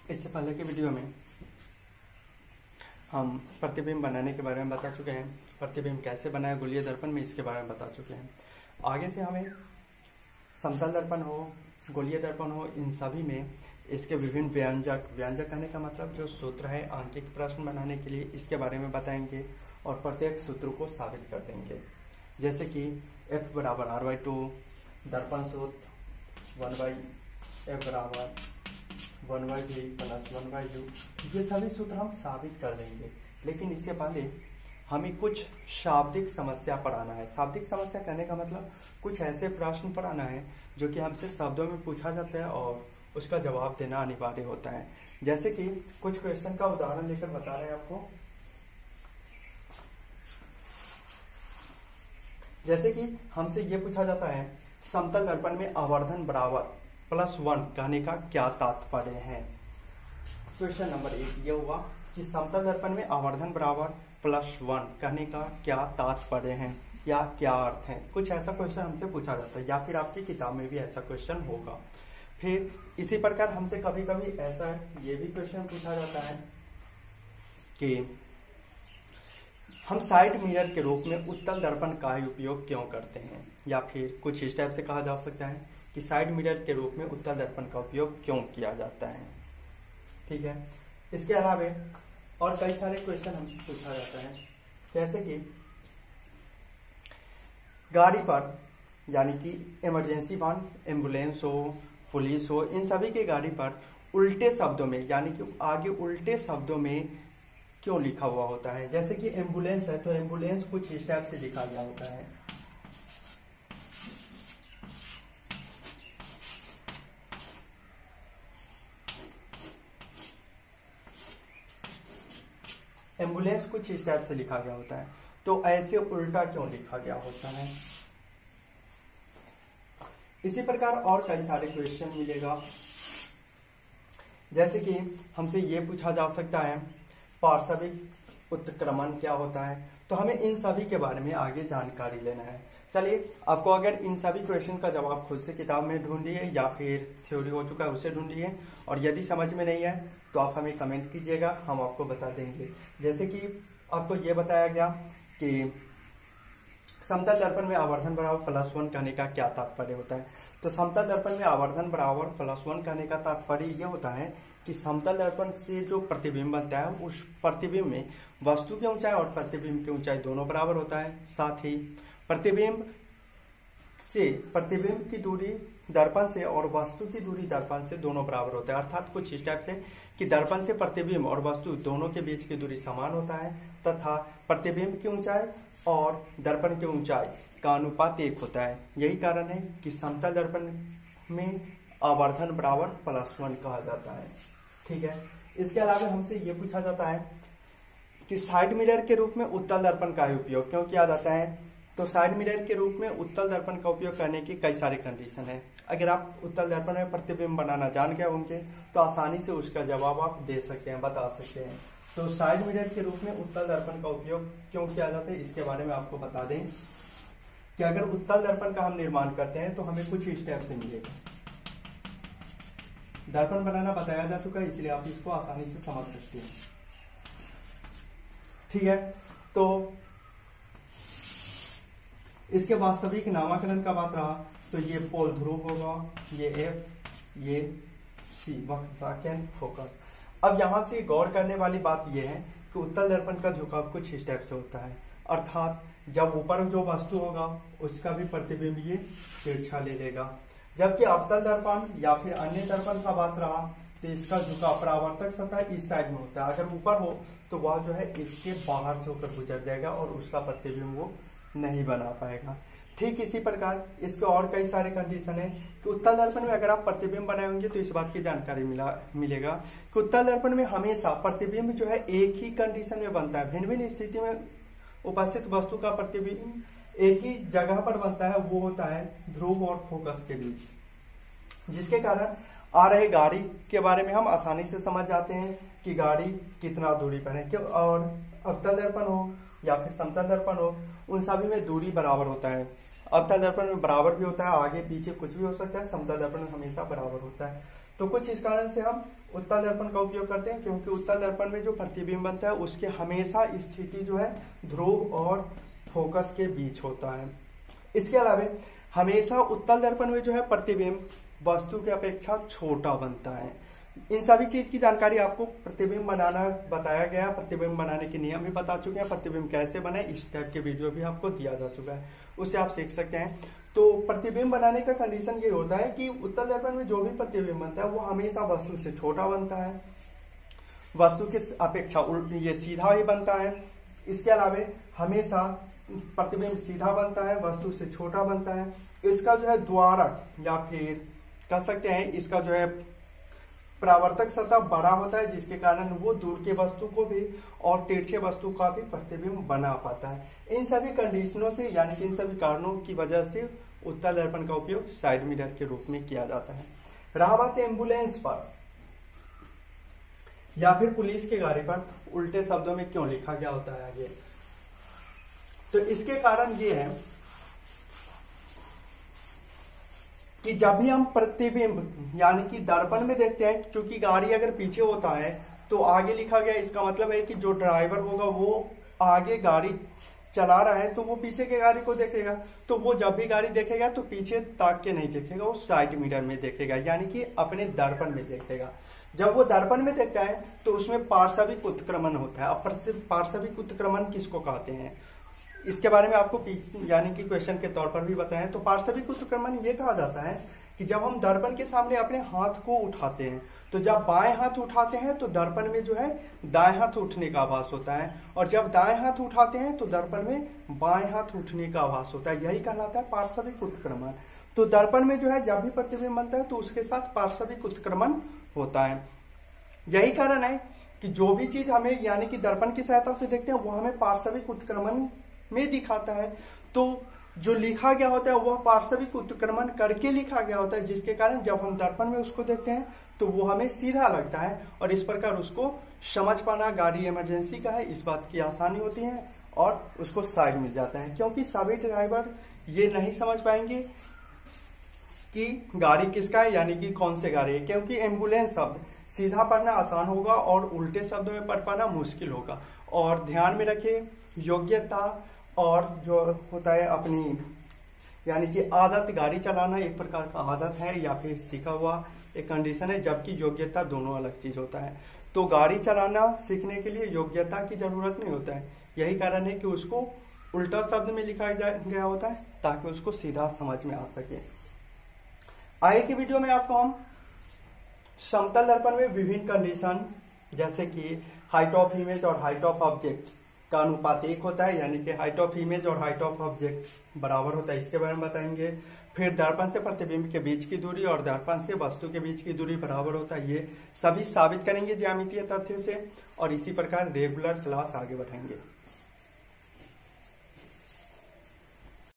इससे पहले के वीडियो में हम प्रतिबिंब बनाने के बारे में बता चुके हैं। प्रतिबिंब कैसे बनाए गोलीय दर्पण में, इसके बारे में बता चुके हैं। आगे से हमें समतल दर्पण हो, गोलीय दर्पण हो, इन सभी में इसके विभिन्न व्यंजक कहने का मतलब जो सूत्र है आंकिक प्रश्न बनाने के लिए, इसके बारे में बताएंगे और प्रत्येक सूत्र को साबित कर देंगे। जैसे कि F बराबर R/2, दर्पण सूत्र 1/F बराबर 1/V प्लस 1/U, ये सभी सूत्र हम साबित कर देंगे। लेकिन इससे पहले हमें कुछ शाब्दिक समस्या पर आना है। शाब्दिक समस्या कहने का मतलब कुछ ऐसे प्रश्न पर आना है जो कि हमसे शब्दों में पूछा जाता है और उसका जवाब देना अनिवार्य होता है। जैसे कि कुछ क्वेश्चन का उदाहरण लेकर बता रहे हैं आपको। जैसे कि हमसे ये पूछा जाता है समतल दर्पण में आवर्धन बराबर +1 कहने का क्या तात्पर्य है। क्वेश्चन नंबर 1 ये हुआ कि समतल दर्पण में आवर्धन बराबर +1 कहने का क्या तात्पर्य है या क्या अर्थ है। कुछ ऐसा क्वेश्चन हमसे पूछा जाता है या फिर आपकी किताब में भी ऐसा क्वेश्चन होगा। फिर इसी प्रकार हमसे कभी कभी ऐसा ये भी क्वेश्चन पूछा जाता है कि हम साइड मिरर के रूप में उत्तल दर्पण का उपयोग क्यों करते हैं, या फिर कुछ इस टाइप से कहा जा सकता है कि साइड मिरर के रूप में उत्तल दर्पण का उपयोग क्यों किया जाता है। ठीक है, इसके अलावा और कई सारे क्वेश्चन हमसे पूछा जाता है, जैसे कि गाड़ी पर यानी कि इमरजेंसी वाहन, एम्बुलेंस हो, पुलिस हो, इन सभी के गाड़ी पर उल्टे शब्दों में यानी कि आगे उल्टे शब्दों में क्यों लिखा हुआ होता है। जैसे कि एम्बुलेंस है तो एम्बुलेंस कुछ इस टाइप से लिखा गया होता है। एम्बुलेंस कुछ इस टाइप से लिखा गया होता है, तो ऐसे उल्टा क्यों लिखा गया होता है। इसी प्रकार और कई सारे क्वेश्चन मिलेगा। जैसे कि हमसे ये पूछा जा सकता है पार्श्विक उत्क्रमण क्या होता है, तो हमें इन सभी के बारे में आगे जानकारी लेना है। चलिए, आपको अगर इन सभी क्वेश्चन का जवाब खुद से किताब में ढूंढिए या फिर थ्योरी हो चुका है उसे ढूंढिए, और यदि समझ में नहीं है तो आप हमें कमेंट कीजिएगा, हम आपको बता देंगे। जैसे कि आपको ये बताया गया कि समतल दर्पण में आवर्धन बराबर +1 कहने का क्या तात्पर्य होता है। तो समतल दर्पण में आवर्धन बराबर +1 कहने का तात्पर्य यह होता है कि समतल दर्पण से जो प्रतिबिंब बनता है उस प्रतिबिंब में वस्तु की ऊंचाई और प्रतिबिंब की ऊंचाई दोनों बराबर होता है। साथ ही प्रतिबिंब की दूरी दर्पण से और वस्तु की दूरी दर्पण से दोनों बराबर होता है। अर्थात कुछ इस टाइप से कि दर्पण से प्रतिबिंब और वस्तु दोनों के बीच की दूरी समान होता है, तथा प्रतिबिंब की ऊंचाई और दर्पण की ऊंचाई का अनुपात 1 होता है। यही कारण है कि समतल दर्पण में आवर्धन बराबर +1 कहा जाता है। ठीक है, इसके अलावा हमसे ये पूछा जाता है कि साइड मिरर के रूप में उत्तल दर्पण का उपयोग क्यों किया जाता है। तो साइड मिरर के रूप में उत्तल दर्पण का उपयोग करने की कई सारे कंडीशन है। अगर आप उत्तल दर्पण में प्रतिबिंब बनाना जान गए होंगे तो आसानी से उसका जवाब आप दे सकते हैं, बता सकते हैं। तो साइड मिरर के रूप में उत्तल दर्पण का उपयोग क्यों किया जाता है, इसके बारे में आपको बता दें कि अगर उत्तल दर्पण का हम निर्माण करते हैं तो हमें कुछ स्टेप से मिलेगा। दर्पण बनाना बताया जा चुका है, इसलिए आप इसको आसानी से समझ सकते हैं। ठीक है, तो इसके वास्तविक नामकरण का बात रहा तो ये पोल ध्रुव होगा, ये F, ये C वक्रता केंद्र फोकस। अब यहां से गौर करने वाली बात यह है कि उत्तल दर्पण का झुकाव कुछ इस टाइप से होता है, अर्थात जब ऊपर जो वस्तु होगा उसका भी प्रतिबिंब ये तिरछा ले लेगा। जबकि अवतल दर्पण या फिर अन्य दर्पण का बात रहा तो इसका झुकाव परावर्तक सतह इस साइड में होता है। अगर ऊपर हो तो वह जो है इसके बाहर से होकर गुजर जाएगा और उसका प्रतिबिंब वो नहीं बना पाएगा। ठीक इसी प्रकार इसके और कई सारे कंडीशन है कि उत्तल दर्पण में अगर आप प्रतिबिंब बनाए होंगे तो इस बात की जानकारी मिलेगा कि उत्तल दर्पण में हमेशा प्रतिबिंब जो है एक ही कंडीशन में बनता है। भिन्न भिन्न स्थिति में उपस्थित वस्तु का प्रतिबिंब एक ही जगह पर बनता है, वो होता है ध्रुव और फोकस के बीच, जिसके कारण आ रहे गाड़ी के बारे में हम आसानी से समझ जाते हैं कि गाड़ी कितना दूरी पर है। और अवतल दर्पण हो या फिर समतल दर्पण हो, उन सभी में दूरी बराबर होता है। अवतल दर्पण में बराबर भी होता है, आगे पीछे कुछ भी हो सकता है, समतल दर्पण में हमेशा बराबर होता है। तो कुछ इस कारण से हम उत्तल दर्पण का उपयोग करते हैं, क्योंकि उत्तल दर्पण में जो प्रतिबिंब बनता है उसके हमेशा स्थिति जो है ध्रुव और फोकस के बीच होता है। इसके अलावा हमेशा उत्तल दर्पण में जो है प्रतिबिंब वस्तु की अपेक्षा छोटा बनता है। इन सभी चीज की जानकारी आपको प्रतिबिंब बनाना बताया गया, प्रतिबिंब बनाने के नियम भी बता चुके हैं, प्रतिबिंब कैसे बने इस टाइप के वीडियो भी आपको दिया जा चुका है, उससे आप सीख सकते हैं। तो प्रतिबिंब बनाने का कंडीशन ये होता है कि उत्तल दर्पण में जो भी प्रतिबिंब बनता है वो हमेशा वस्तु से छोटा बनता है, वस्तु की अपेक्षा ये सीधा ही बनता है। इसके अलावा हमेशा प्रतिबिंब सीधा बनता है, वस्तु से छोटा बनता है। इसका जो है द्वारक या फिर कह सकते हैं इसका जो है परावर्तक सतह बड़ा होता है, जिसके कारण वो दूर के वस्तु को भी और तिरछे वस्तु का भी प्रतिबिंब बना पाता है। इन सभी कंडीशनों से यानी कि इन सभी कारणों की वजह से उत्तल दर्पण का उपयोग साइड मिरर के रूप में किया जाता है। रहा बात एम्बुलेंस पर या फिर पुलिस की गाड़ी पर उल्टे शब्दों में क्यों लिखा गया होता है आगे, तो इसके कारण ये है कि जब भी हम प्रतिबिंब यानी कि दर्पण में देखते हैं, क्योंकि गाड़ी अगर पीछे होता है तो आगे लिखा गया, इसका मतलब है कि जो ड्राइवर होगा वो आगे गाड़ी चला रहा है तो वो पीछे के गाड़ी को देखेगा, तो वो जब भी गाड़ी देखेगा तो पीछे ताक के नहीं देखेगा, वो साइड मिरर में देखेगा यानी कि अपने दर्पण में देखेगा। जब वो दर्पण में देखता है तो उसमें पार्श्विक उत्क्रमण होता है। अब पार्श्विक उत्क्रमण किसको कहते हैं इसके बारे में आपको यानी कि क्वेश्चन के तौर पर भी बताएं। तो पार्श्विक उत्क्रमण ये कहा जाता है कि जब हम दर्पण के सामने अपने हाथ को उठाते हैं तो जब बाएं हाथ उठाते हैं तो दर्पण में जो है दाएं हाथ उठने का आभास होता है, और जब दाएं हाथ उठाते हैं तो दर्पण में बाएं हाथ उठने का आभास होता है, यही कहलाता है पार्श्विक उत्क्रमण। तो दर्पण में जो है जब भी प्रतिबिंब बनता है तो उसके साथ पार्श्विक उत्क्रमण होता है। यही कारण है कि जो भी चीज हमें यानी कि दर्पण की सहायता से देखते हैं वो हमें पार्श्विक उत्क्रमण में दिखाता है। तो जो लिखा गया होता है वह पार्श्विक उत्क्रमण करके लिखा गया होता है, जिसके कारण जब हम दर्पण में उसको देखते हैं तो वो हमें सीधा लगता है, और इस प्रकार उसको समझ पाना गाड़ी इमरजेंसी का है इस बात की आसानी होती है और उसको साइड मिल जाता है। क्योंकि सभी ड्राइवर ये नहीं समझ पाएंगे कि गाड़ी किसका है यानी कि कौन से गाड़ी है, क्योंकि एम्बुलेंस शब्द सीधा पढ़ना आसान होगा और उल्टे शब्दों में पढ़ पाना मुश्किल होगा। और ध्यान में रखें योग्यता और जो होता है अपनी यानी कि आदत, गाड़ी चलाना एक प्रकार का आदत है या फिर सीखा हुआ एक कंडीशन है, जबकि योग्यता दोनों अलग चीज होता है। तो गाड़ी चलाना सीखने के लिए योग्यता की जरूरत नहीं होता है, यही कारण है कि उसको उल्टा शब्द में लिखा गया होता है ताकि उसको सीधा समझ में आ सके। आगे की वीडियो में आपको हम समतल दर्पण में विभिन्न कंडीशन जैसे कि हाइट ऑफ इमेज और हाइट ऑफ ऑब्जेक्ट का अनुपात 1 होता है, यानी कि हाइट ऑफ इमेज और हाइट ऑफ ऑब्जेक्ट बराबर होता है, इसके बारे में बताएंगे। फिर दर्पण से प्रतिबिंब के बीच की दूरी और दर्पण से वस्तु के बीच की दूरी बराबर होता है, ये सभी साबित करेंगे ज्यामितीय तथ्य से, और इसी प्रकार रेगुलर क्लास आगे बढ़ाएंगे।